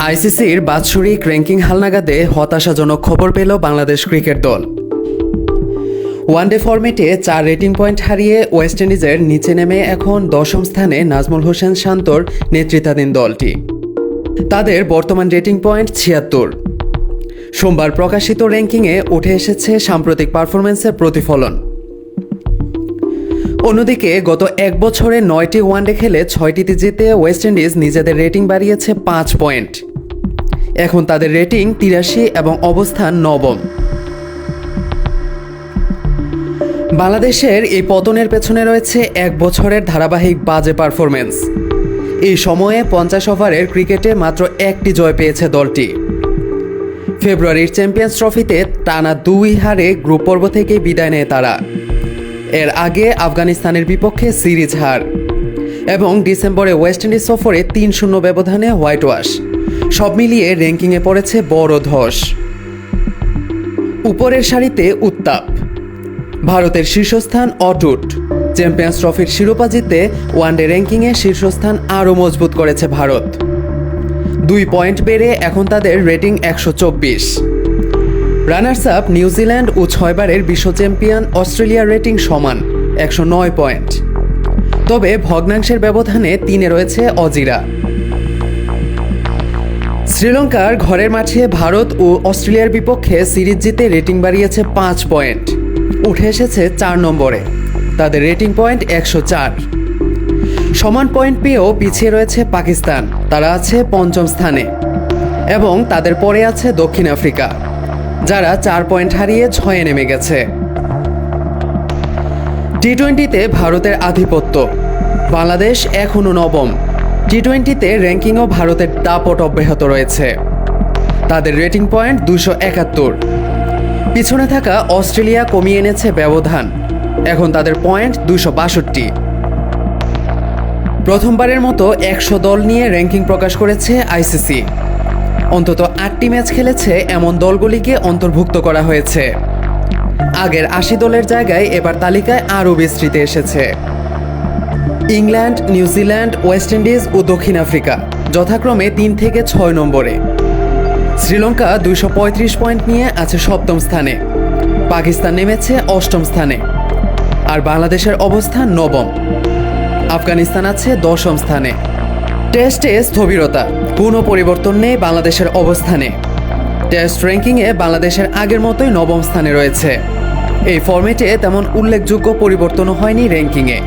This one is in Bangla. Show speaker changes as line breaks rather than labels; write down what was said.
আইসিসির বাৎসরিক র্যাঙ্কিং হালনাগাদে হতাশাজনক খবর পেল বাংলাদেশ ক্রিকেট দল। ওয়ানডে ফরম্যাটে 4 রেটিং পয়েন্ট হারিয়ে ওয়েস্ট ইন্ডিজের নিচে নেমে এখন 10ম স্থানে নাজমুল হোসেন শান্তর নেতৃত্বাধীন দলটি। তাদের বর্তমান রেটিং পয়েন্ট 76। সোমবার প্রকাশিত র্যাঙ্কিংয়ে উঠে এসেছে সাম্প্রতিক পারফরম্যান্সের প্রতিফলন। অন্যদিকে গত এক বছরে 9টি ওয়ানডে খেলে 6টিতে জিতে ওয়েস্ট ইন্ডিজ নিজেদের রেটিং বাড়িয়েছে 5 পয়েন্ট। এখন তাদের রেটিং 83 এবং অবস্থান 9ম। বাংলাদেশের এই পতনের পেছনে রয়েছে এক বছরের ধারাবাহিক বাজে পারফরম্যান্স। এই সময়ে 50 ওভারের ক্রিকেটে মাত্র একটি জয় পেয়েছে দলটি। ফেব্রুয়ারির চ্যাম্পিয়ন্স ট্রফিতে টানা 2 হারে গ্রুপ পর্ব থেকে বিদায় নেয় তারা। এর আগে আফগানিস্তানের বিপক্ষে সিরিজ হার এবং ডিসেম্বরে ওয়েস্ট ইন্ডিজ সফরে 3-0 ব্যবধানে হোয়াইট ওয়াশ, সব মিলিয়ে র্যাঙ্কিংয়ে পড়েছে বড় ধস। উপরের সারিতে উত্তাপ, ভারতের শীর্ষস্থান অটুট। চ্যাম্পিয়ন্স ট্রফির শিরোপা জিতে ওয়ানডে র্যাঙ্কিংয়ে শীর্ষস্থান আরও মজবুত করেছে ভারত। 2 পয়েন্ট বেড়ে এখন তাদের রেটিং 124। রানার্স আপ নিউজিল্যান্ড ও 6 বারের বিশ্ব চ্যাম্পিয়ন অস্ট্রেলিয়ার রেটিং সমান 109 পয়েন্ট। তবে ভগ্নাংশের ব্যবধানে 3-এ রয়েছে অজিরা। শ্রীলঙ্কার ঘরের মাঠে ভারত ও অস্ট্রেলিয়ার বিপক্ষে সিরিজ জিতে রেটিং বাড়িয়েছে 5 পয়েন্ট, উঠে এসেছে 4 নম্বরে। তাদের রেটিং পয়েন্ট 104। সমান পয়েন্ট পেয়েও পিছিয়ে রয়েছে পাকিস্তান, তারা আছে 5ম স্থানে। এবং তাদের পরে আছে দক্ষিণ আফ্রিকা, যারা 4 পয়েন্ট হারিয়ে 6-এ নেমে গেছে। টি-20তে ভারতের আধিপত্য, বাংলাদেশ এখনও 9ম। টি-20তে র্যাঙ্কিংও ভারতের দাপট অব্যাহত রয়েছে। তাদের রেটিং পয়েন্ট 271। পিছনে থাকা অস্ট্রেলিয়া কমিয়ে এনেছে ব্যবধান, এখন তাদের পয়েন্ট 262। প্রথমবারের মতো 100 দল নিয়ে র্যাঙ্কিং প্রকাশ করেছে আইসিসি। অন্তত 8টি ম্যাচ খেলেছে এমন দলগুলিকে অন্তর্ভুক্ত করা হয়েছে। আগের 80 দলের জায়গায় এবার তালিকায় আরও বিস্তৃত এসেছে। ইংল্যান্ড, নিউজিল্যান্ড, ওয়েস্ট ইন্ডিজ ও দক্ষিণ আফ্রিকা যথাক্রমে 3 থেকে 6 নম্বরে। শ্রীলঙ্কা 235 পয়েন্ট নিয়ে আছে 7ম স্থানে। পাকিস্তান নেমেছে 8ম স্থানে। আর বাংলাদেশের অবস্থান 9ম। আফগানিস্তান আছে 10ম স্থানে। টেস্টে স্থবিরতা, কোনো পরিবর্তন নেই বাংলাদেশের অবস্থানে। টেস্ট র্যাঙ্কিংয়ে বাংলাদেশের আগের মতোই 9ম স্থানে রয়েছে। এই ফরম্যাটে তেমন উল্লেখযোগ্য পরিবর্তনও হয়নি র্যাঙ্কিংয়ে।